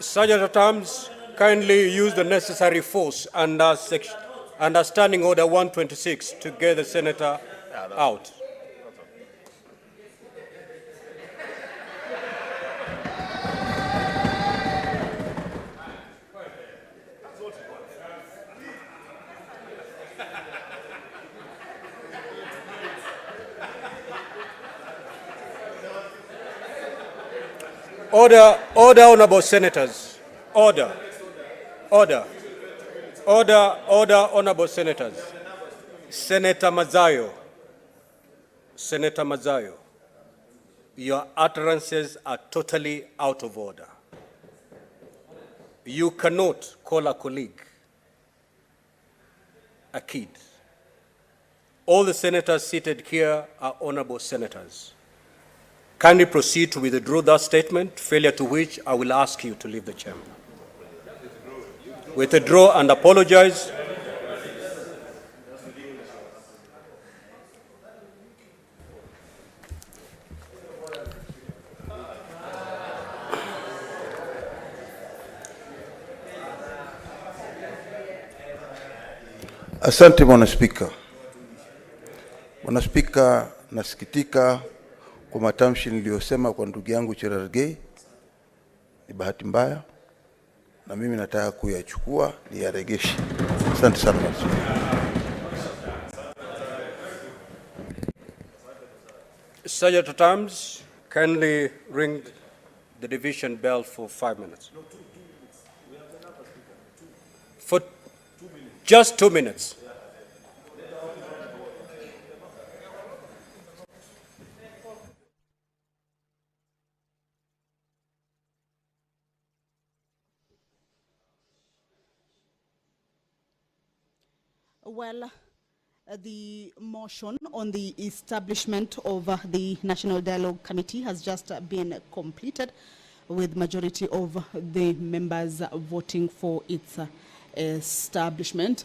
Sergeant at Arms, kindly use the necessary force under Standing Order 126 to get the senator out. Order, honorable senators. Order, honorable senators. Senator Mazayo, your utterances are totally out of order. You cannot call a colleague a kid. All the senators seated here are honorable senators. Kindly proceed to withdraw that statement, failure to which I will ask you to leave the chamber. Withdraw and apologize. Asante Bwana Spika. Bwana Spika, nasikitika kwa matamshi niliyosema kwa ndugu yangu Cherargei. Ni bahati mbaya na mimi nataka kuyachukua niyaregeshe. Asante sana Bwana Spika. Sergeant at Arms, kindly ring the division bell for 5 minutes. For just 2 minutes. Well, the motion on the establishment of the National Dialogue Committee has just been completed, with majority of the members voting for its establishment.